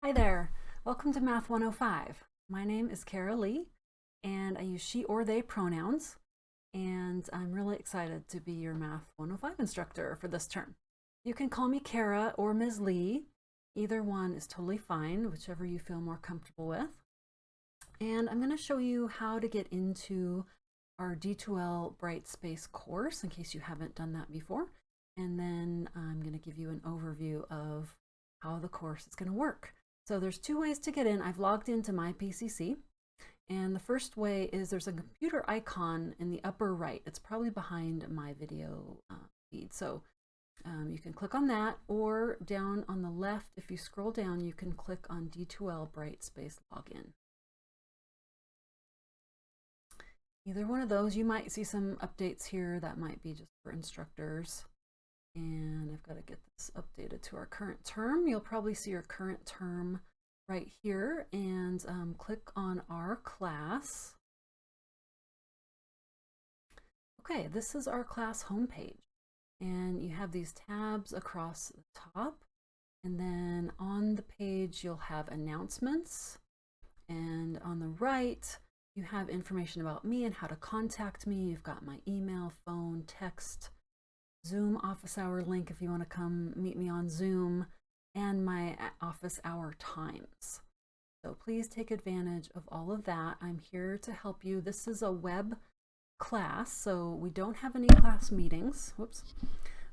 Hi there, welcome to Math 105. My name is Cara Lee and I use she or they pronouns, and I'm really excited to be your Math 105 instructor for this term. You can call me Cara or Ms. Lee. Either one is totally fine, whichever you feel more comfortable with. And I'm going to show you how to get into our D2L Bright Space course in case you haven't done that before. And then I'm going to give you an overview of how the course is going to work. So there's two ways to get in. I've logged into my PCC, and the first way is there's a computer icon in the upper right. It's probably behind my video feed. So you can click on that, or down on the left, if you scroll down, you can click on D2L Bright Space Login. Either one of those. You might see some updates here that might be just for instructors. And I've got to get this updated to our current term. You'll probably see your current term right here, and click on our class. Okay, this is our class homepage, and you have these tabs across the top, and then on the page you'll have announcements, and on the right you have information about me and how to contact me. You've got my email, phone, text, Zoom office hour link if you want to come meet me on Zoom, and my office hour times. So please take advantage of all of that. I'm here to help you. This is a web class, so we don't have any class meetings. Whoops.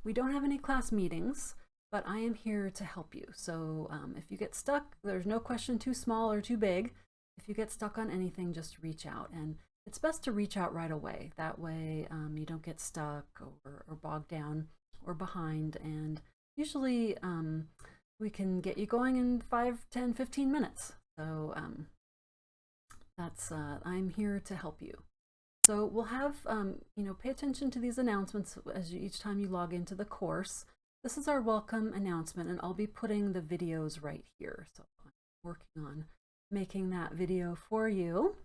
We don't have any class meetings, but I am here to help you. So if you get stuck, there's no question too small or too big. If you get stuck on anything, just reach out. And it's best to reach out right away. That way you don't get stuck or bogged down or behind. And usually we can get you going in 5, 10, 15 minutes. So I'm here to help you. So we'll have, pay attention to these announcements each time you log into the course. This is our welcome announcement, and I'll be putting the videos right here. So I'm working on making that video for you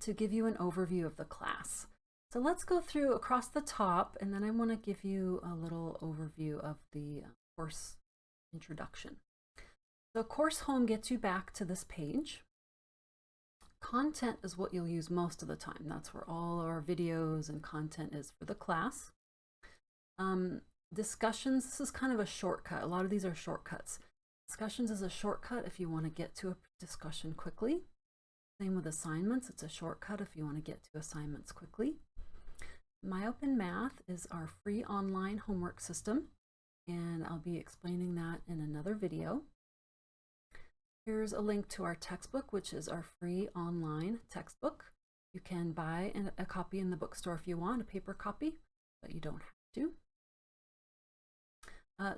to give you an overview of the class. So let's go through across the top, and then I want to give you a little overview of the course introduction. So course home gets you back to this page. Content is what you'll use most of the time. That's where all our videos and content is for the class. Discussions, this is kind of a shortcut. A lot of these are shortcuts. Discussions is a shortcut if you want to get to a discussion quickly. Same with assignments, it's a shortcut if you want to get to assignments quickly. MyOpenMath is our free online homework system, and I'll be explaining that in another video. Here's a link to our textbook, which is our free online textbook. You can buy a copy in the bookstore if you want, a paper copy, but you don't have to.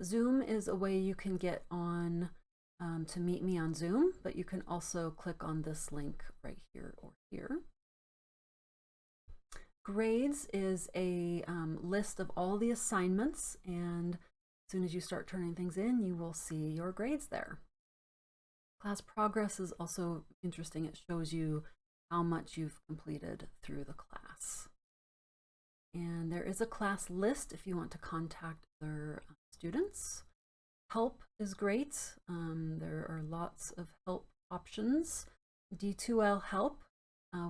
Zoom is a way you can get on to meet me on Zoom, but you can also click on this link right here or here. Grades is a list of all the assignments, and as soon as you start turning things in, you will see your grades there. Class progress is also interesting. It shows you how much you've completed through the class. And there is a class list if you want to contact other students. Help is great. There are lots of help options. D2L help.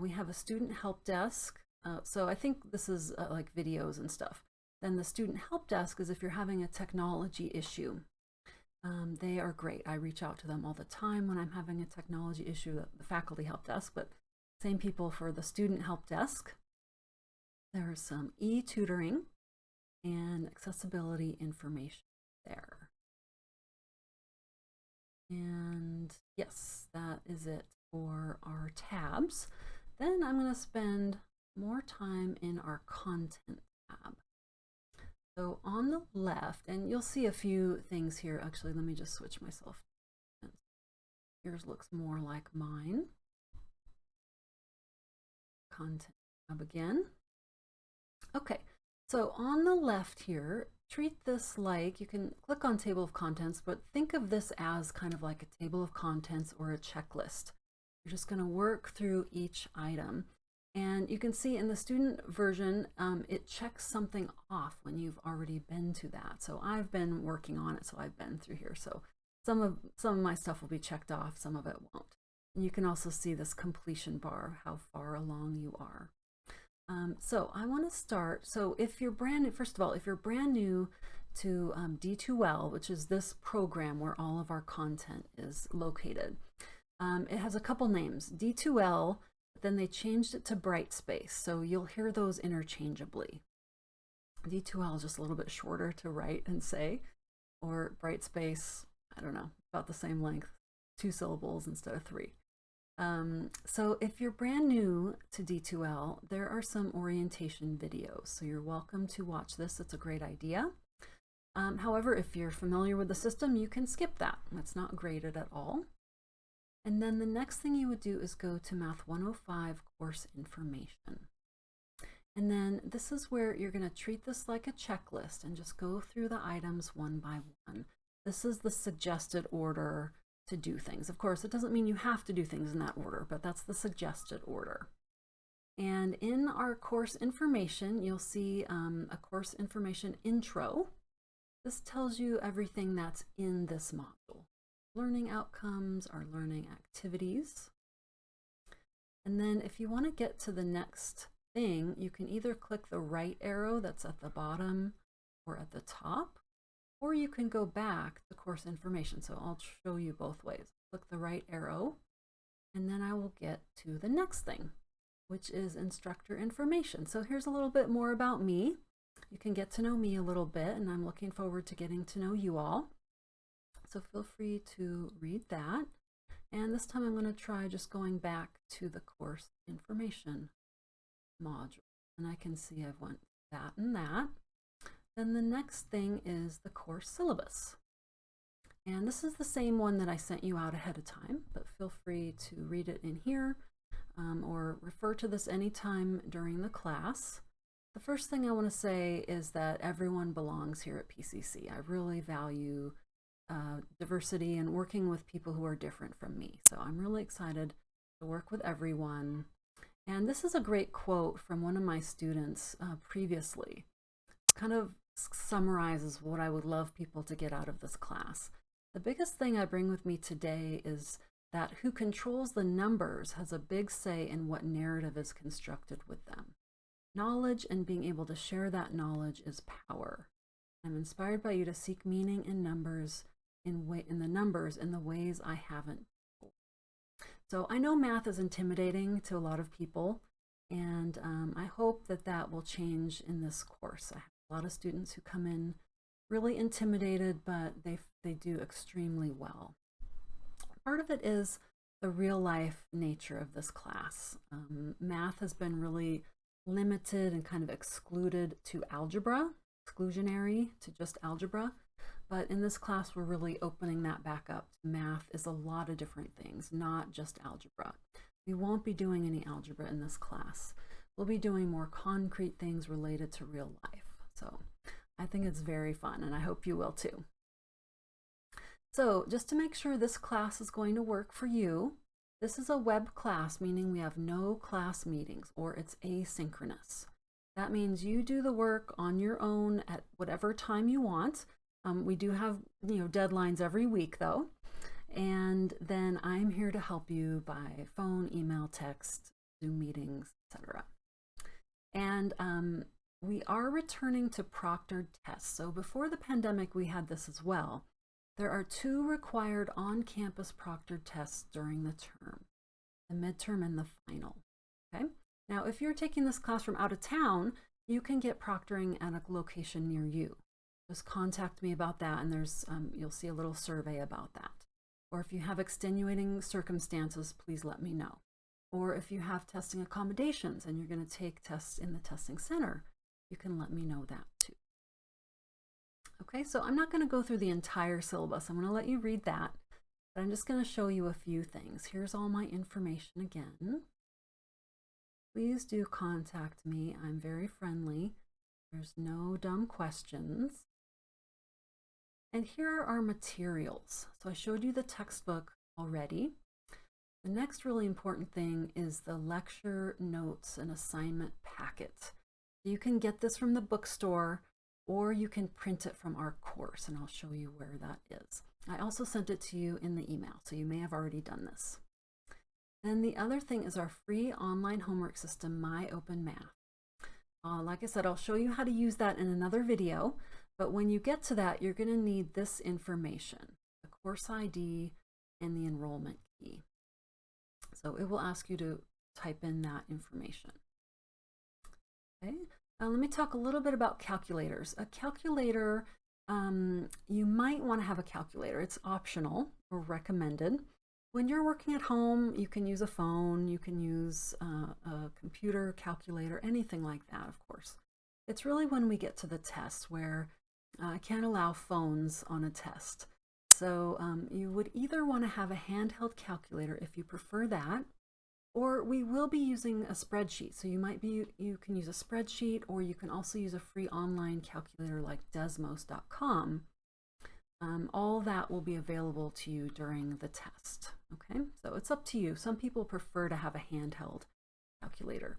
We have a student help desk. So I think this is like videos and stuff. Then the student help desk is if you're having a technology issue. They are great. I reach out to them all the time when I'm having a technology issue, the faculty help desk, but same people for the student help desk. There's some e-tutoring and accessibility information there. And yes, that is it for our tabs. Then I'm going to spend more time in our content tab. So on the left, and you'll see a few things here. Actually, let me just switch myself. Yours looks more like mine. Content tab again. Okay, so on the left here, treat this like, you can click on table of contents, but think of this as kind of like a table of contents or a checklist. You're just going to work through each item. And you can see in the student version, it checks something off when you've already been to that. So I've been working on it, so I've been through here. So some of my stuff will be checked off, some of it won't. And you can also see this completion bar, how far along you are. So I want to start. So if you're brand new, first of all, if you're brand new to D2L, which is this program where all of our content is located, it has a couple names, D2L, but then they changed it to Brightspace. So you'll hear those interchangeably. D2L is just a little bit shorter to write and say, or Brightspace, I don't know, about the same length, 2 syllables instead of 3. So if you're brand new to D2L, there are some orientation videos. So you're welcome to watch this. It's a great idea. However, if you're familiar with the system, you can skip that. It's not graded at all. And then the next thing you would do is go to Math 105 course information. And then this is where you're going to treat this like a checklist and just go through the items one by one. This is the suggested order to do things. Of course, it doesn't mean you have to do things in that order, but that's the suggested order. And in our course information, you'll see a course information intro. This tells you everything that's in this module. Learning outcomes, our learning activities. And then if you want to get to the next thing, you can either click the right arrow that's at the bottom or at the top, or you can go back to course information. So I'll show you both ways. Click the right arrow, and then I will get to the next thing, which is instructor information. So here's a little bit more about me. You can get to know me a little bit, and I'm looking forward to getting to know you all. So feel free to read that. And this time I'm going to try just going back to the course information module. And I can see I've went that and that. Then the next thing is the course syllabus. And this is the same one that I sent you out ahead of time, but feel free to read it in here or refer to this anytime during the class. The first thing I want to say is that everyone belongs here at PCC. I really value diversity and working with people who are different from me. So I'm really excited to work with everyone. And this is a great quote from one of my students previously. It kind of summarizes what I would love people to get out of this class. The biggest thing I bring with me today is that who controls the numbers has a big say in what narrative is constructed with them. Knowledge and being able to share that knowledge is power. I'm inspired by you to seek meaning in numbers in the ways I haven't before. So I know math is intimidating to a lot of people, and I hope that that will change in this course. I have a lot of students who come in really intimidated, but they do extremely well. Part of it is the real life nature of this class. Math has been really limited and kind of excluded to algebra, exclusionary to just algebra. But in this class, we're really opening that back up. Math is a lot of different things, not just algebra. We won't be doing any algebra in this class. We'll be doing more concrete things related to real life. So I think it's very fun, and I hope you will too. So just to make sure this class is going to work for you, this is a web class, meaning we have no class meetings, or it's asynchronous. That means you do the work on your own at whatever time you want. We do have, deadlines every week though. And then I'm here to help you by phone, email, text, Zoom meetings, etc. And we are returning to proctored tests. So before the pandemic, we had this as well. There are 2 required on-campus proctored tests during the term, the midterm and the final. Okay. Now, if you're taking this class from out of town, you can get proctoring at a location near you. Just contact me about that, and there's you'll see a little survey about that. Or if you have extenuating circumstances, please let me know. Or if you have testing accommodations and you're going to take tests in the testing center, you can let me know that too. Okay, so I'm not going to go through the entire syllabus. I'm going to let you read that, but I'm just going to show you a few things. Here's all my information again. Please do contact me. I'm very friendly. There's no dumb questions. And here are our materials. So I showed you the textbook already. The next really important thing is the lecture notes and assignment packet. You can get this from the bookstore, or you can print it from our course, and I'll show you where that is. I also sent it to you in the email, so you may have already done this. Then the other thing is our free online homework system, My Open Math. Like I said, I'll show you how to use that in another video, but when you get to that, you're going to need this information, the course ID and the enrollment key. So it will ask you to type in that information. Okay, let me talk a little bit about calculators. A calculator, you might want to have a calculator. It's optional or recommended. When you're working at home, you can use a phone, you can use a computer calculator, anything like that, of course. It's really when we get to the test where I can't allow phones on a test. So you would either want to have a handheld calculator if you prefer that, or we will be using a spreadsheet. So you can use a spreadsheet, or you can also use a free online calculator like Desmos.com. All that will be available to you during the test. Okay, so it's up to you. Some people prefer to have a handheld calculator.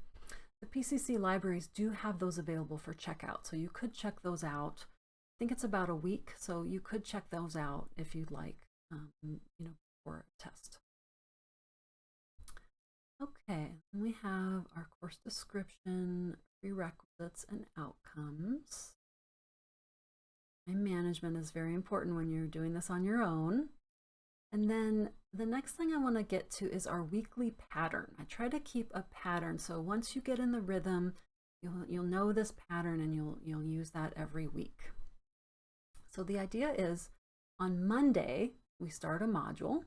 The PCC libraries do have those available for checkout, so you could check those out. I think it's about a week, so you could check those out if you'd like, for a test. Okay, we have our course description, prerequisites, and outcomes. Time management is very important when you're doing this on your own. And then the next thing I want to get to is our weekly pattern. I try to keep a pattern, so once you get in the rhythm, you'll know this pattern and you'll use that every week. So the idea is on Monday we start a module.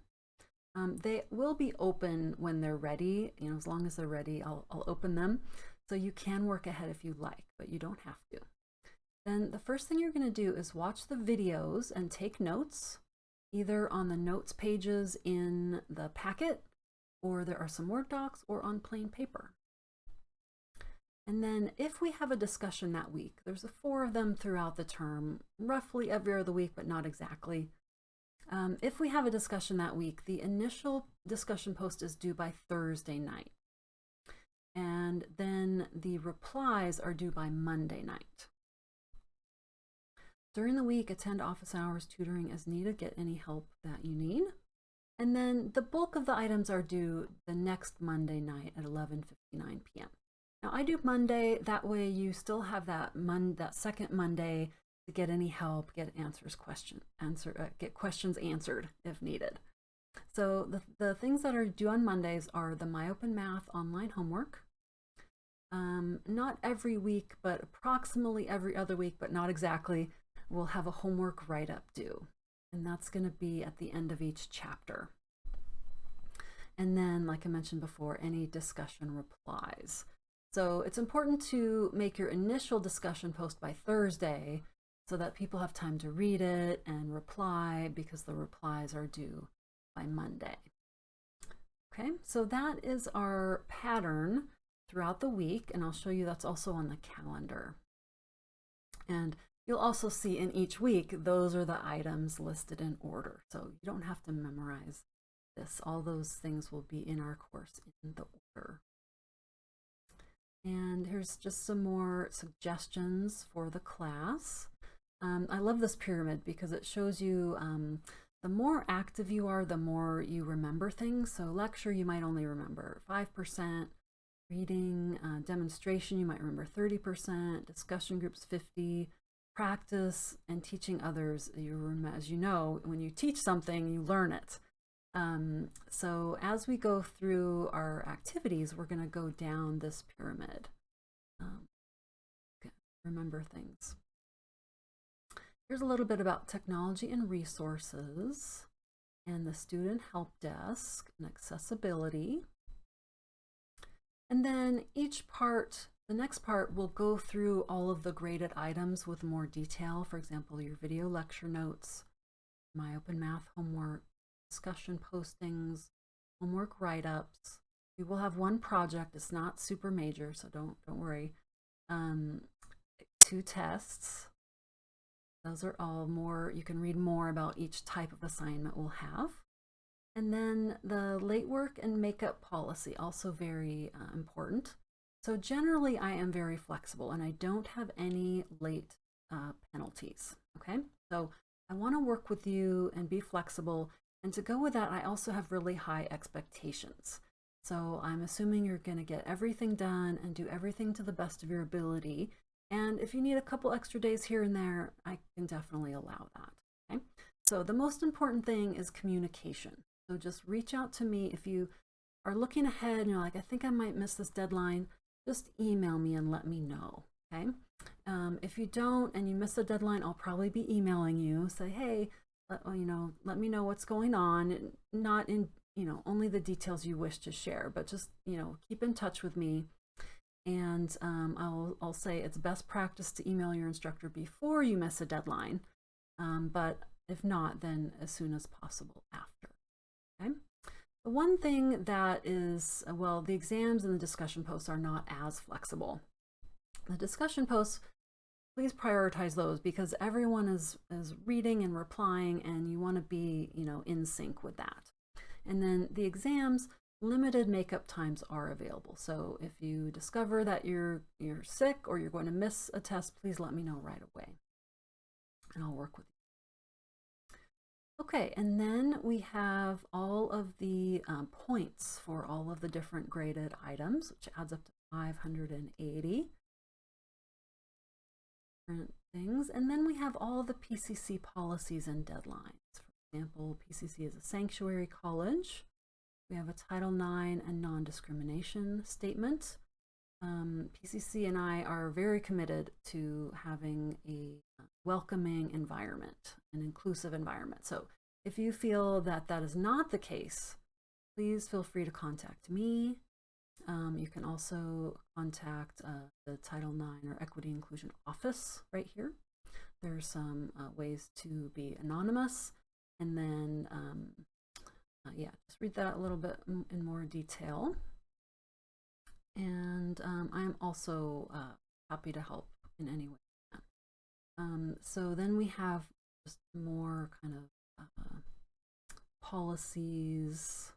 They will be open when they're ready. As long as they're ready, I'll open them. So you can work ahead if you like, but you don't have to. Then the first thing you're going to do is watch the videos and take notes, either on the notes pages in the packet, or there are some Word docs, or on plain paper. And then if we have a discussion that week, there's 4 of them throughout the term, roughly every other week, but not exactly. If we have a discussion that week, the initial discussion post is due by Thursday night. And then the replies are due by Monday night. During the week, attend office hours, tutoring as needed, get any help that you need. And then the bulk of the items are due the next Monday night at 11:59 p.m. Now I do Monday, that way you still have that second Monday to get any help, get questions answered if needed. So the things that are due on Mondays are the My Open Math online homework. Not every week, but approximately every other week, but not exactly. We'll have a homework write-up due, and that's going to be at the end of each chapter. And then, like I mentioned before, any discussion replies. So it's important to make your initial discussion post by Thursday so that people have time to read it and reply, because the replies are due by Monday. Okay, so that is our pattern throughout the week, and I'll show you that's also on the calendar. And you'll also see in each week, those are the items listed in order. So you don't have to memorize this. All those things will be in our course in the order. And here's just some more suggestions for the class. I love this pyramid because it shows you the more active you are, the more you remember things. So lecture, you might only remember 5%. Reading, demonstration, you might remember 30%. Discussion groups, 50%. Practice and teaching others, as you know, when you teach something, you learn it. So as we go through our activities, we're going to go down this pyramid. Remember things. Here's a little bit about technology and resources, and the student help desk, and accessibility. And then the next part will go through all of the graded items with more detail. For example, your video lecture notes, My Open Math homework, discussion postings, homework write-ups. We will have one project. It's not super major, so don't worry. 2 tests. Those are all more, you can read more about each type of assignment we'll have. And then the late work and makeup policy, also very important. So generally I am very flexible and I don't have any late penalties, okay? So I want to work with you and be flexible. And to go with that, I also have really high expectations. So I'm assuming you're going to get everything done and do everything to the best of your ability. And if you need a couple extra days here and there, I can definitely allow that. Okay? So the most important thing is communication. So just reach out to me if you are looking ahead and you're like, I think I might miss this deadline. Just email me and let me know. Okay? If you don't and you miss a deadline, I'll probably be emailing you. Say, hey, let me know what's going on. Not in only the details you wish to share, but just keep in touch with me. And I'll say it's best practice to email your instructor before you miss a deadline, but if not, then as soon as possible after. Okay. The one thing that is, well, the exams and the discussion posts are not as flexible. The discussion posts, please prioritize those because everyone is reading and replying, and you want to be in sync with that. And then the exams, limited makeup times are available. So if you discover that you're sick or you're going to miss a test, please let me know right away, and I'll work with you. Okay, and then we have all of the points for all of the different graded items, which adds up to 580 different things. And then we have all the PCC policies and deadlines. For example, PCC is a sanctuary college. We have a Title IX and non-discrimination statement. PCC and I are very committed to having a welcoming environment, an inclusive environment. So if you feel that that is not the case, please feel free to contact me. You can also contact the Title IX or Equity Inclusion Office right here. There's some ways to be anonymous, and then yeah, just read that a little bit in more detail. And I'm also happy to help in any way. So then we have just more kind of policies,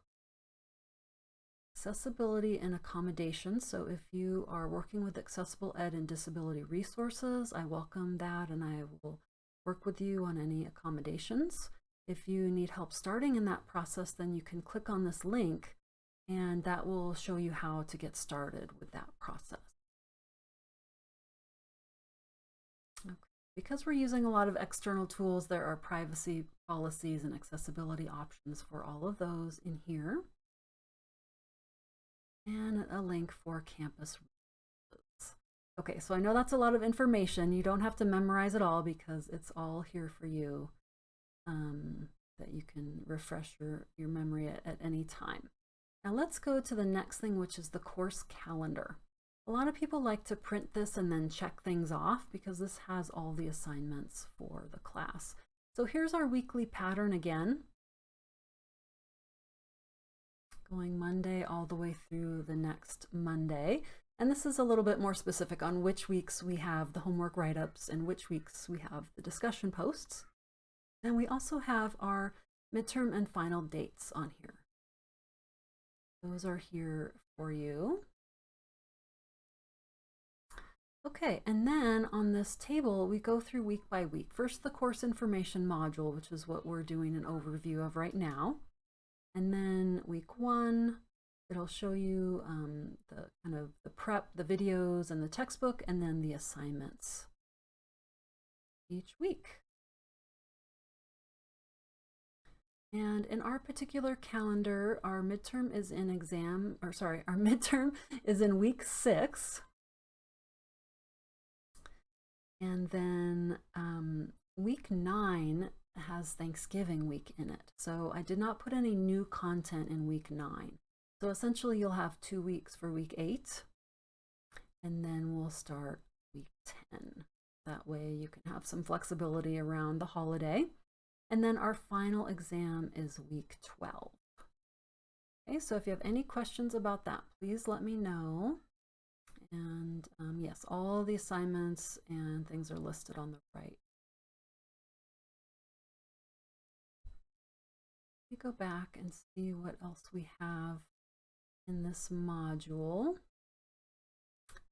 accessibility and accommodation. So if you are working with accessible ed and disability resources, I welcome that, and I will work with you on any accommodations. If you need help starting in that process, then you can click on this link and that will show you how to get started with that process. Okay. Because we're using a lot of external tools, there are privacy policies and accessibility options for all of those in here. And a link for campus rules. Okay, so I know that's a lot of information. You don't have to memorize it all because it's all here for you, that you can refresh your memory at any time. Now let's go to the next thing, which is the course calendar. A lot of people like to print this and then check things off because this has all the assignments for the class. So here's our weekly pattern again, going Monday all the way through the next Monday. And this is a little bit more specific on which weeks we have the homework write-ups and which weeks we have the discussion posts. And we also have our midterm and final dates on here. Those are here for you. Okay, and then on this table, we go through week by week. First, the course information module, which is what we're doing an overview of right now. And then week 1, it'll show you the kind of the prep, the videos and the textbook, and then the assignments each week. And in our particular calendar, our midterm is in our midterm is in week 6. And then week 9 has Thanksgiving week in it. So I did not put any new content in week 9. So essentially you'll have 2 weeks for week 8, and then we'll start week 10. That way you can have some flexibility around the holiday. And then our final exam is week 12. Okay, so if you have any questions about that, please let me know. And yes, all the assignments and things are listed on the right. We go back and see what else we have in this module.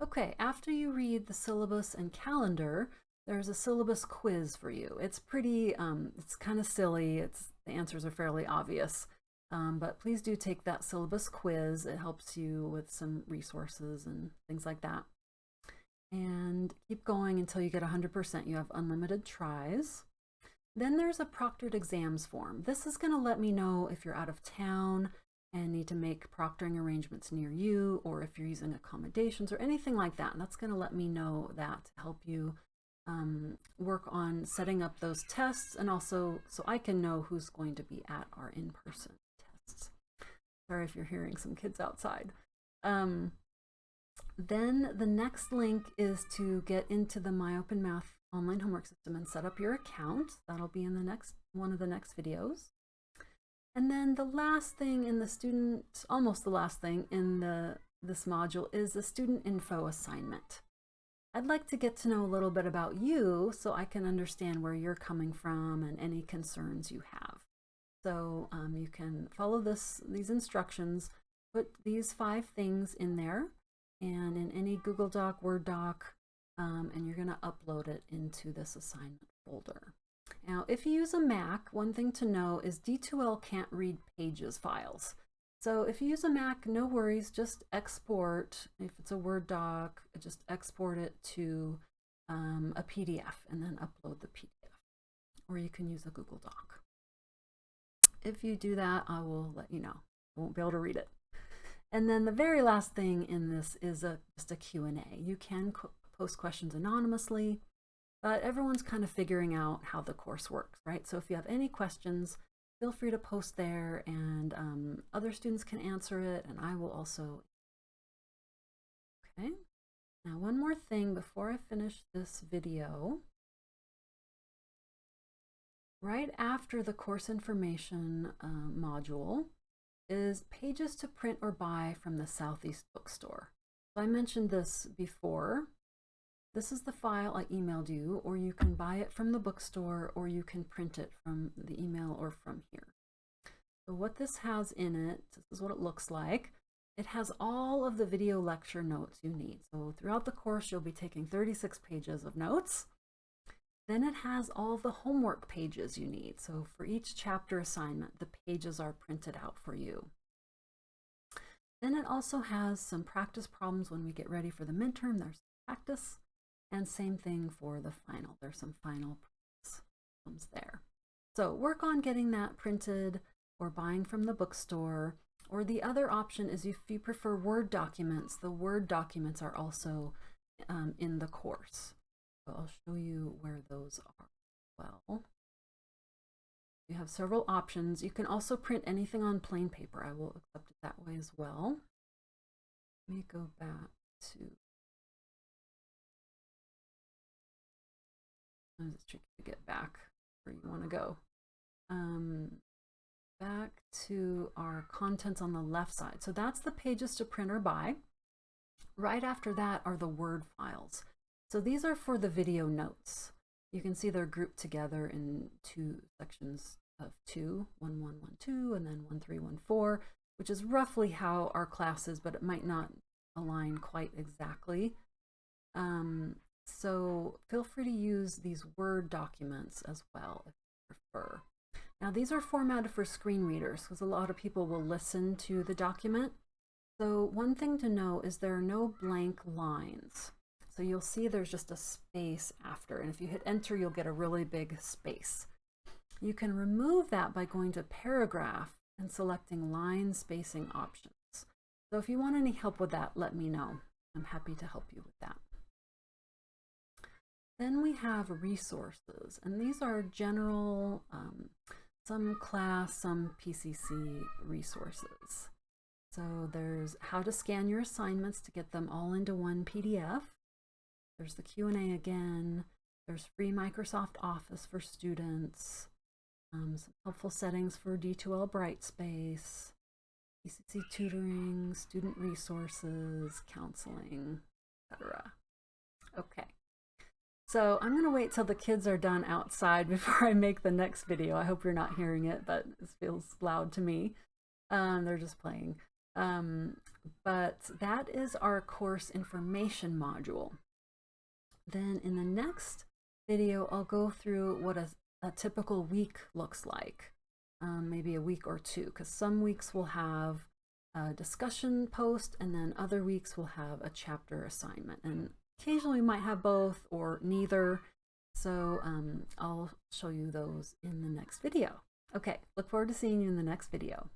Okay, after you read the syllabus and calendar, there's a syllabus quiz for you. It's pretty, it's kind of silly. The answers are fairly obvious, but please do take that syllabus quiz. It helps you with some resources and things like that. And keep going until you get 100%. You have unlimited tries. Then there's a proctored exams form. This is going to let me know if you're out of town and need to make proctoring arrangements near you, or if you're using accommodations or anything like that. And that's going to let me know that to help you work on setting up those tests, and also so I can know who's going to be at our in-person tests. Sorry if you're hearing some kids outside. Then the next link is to get into the MyOpenMath online homework system and set up your account. That'll be in the next one of the next videos. And then the last thing in the student, almost the last thing in this module, is the student info assignment. I'd like to get to know a little bit about you so I can understand where you're coming from and any concerns you have. So you can follow these instructions, put these 5 things in there and in any Google Doc, Word doc, and you're going to upload it into this assignment folder. Now, if you use a Mac, one thing to know is D2L can't read Pages files. So if you use a Mac, no worries, just export. If it's a Word doc, just export it to a PDF and then upload the PDF. Or you can use a Google Doc. If you do that, I will let you know. I won't be able to read it. And then the very last thing in this is just a Q&A. You can post questions anonymously, but everyone's kind of figuring out how the course works, right? So if you have any questions, feel free to post there, and other students can answer it, and I will also. Okay, now one more thing before I finish this video. Right after the course information module is pages to print or buy from the Southeast Bookstore. So I mentioned this before. This is the file I emailed you, or you can buy it from the bookstore, or you can print it from the email or from here. So what this has in it, this is what it looks like. It has all of the video lecture notes you need. So throughout the course, you'll be taking 36 pages of notes. Then it has all the homework pages you need. So for each chapter assignment, the pages are printed out for you. Then it also has some practice problems when we get ready for the midterm. There's practice. And same thing for the final. There's some final problems there. So work on getting that printed or buying from the bookstore. Or the other option is if you prefer Word documents, the Word documents are also in the course. So I'll show you where those are as well. You have several options. You can also print anything on plain paper. I will accept it that way as well. Let me go back to. It's tricky to get back where you want to go. Back to our contents on the left side. So that's the pages to print or buy. Right after that are the Word files. So these are for the video notes. You can see they're grouped together in 2 sections of 2, 1, 1, 1, 2, and then 1, 3, 1, 4, which is roughly how our class is, but it might not align quite exactly. So feel free to use these Word documents as well if you prefer. Now these are formatted for screen readers because a lot of people will listen to the document. So one thing to know is there are no blank lines. So you'll see there's just a space after, and if you hit enter, you'll get a really big space. You can remove that by going to paragraph and selecting line spacing options. So if you want any help with that, let me know. I'm happy to help you with that. Then we have resources, and these are general, some class, some PCC resources. So there's how to scan your assignments to get them all into one PDF. There's the Q&A again. There's free Microsoft Office for students. Some helpful settings for D2L Brightspace, PCC tutoring, student resources, counseling, etc. Okay. So I'm going to wait till the kids are done outside before I make the next video. I hope you're not hearing it, but it feels loud to me. They're just playing. But that is our course information module. Then in the next video, I'll go through what a typical week looks like, maybe a week or two, because some weeks will have a discussion post and then other weeks will have a chapter assignment, and occasionally we might have both or neither. So I'll show you those in the next video. Okay, look forward to seeing you in the next video.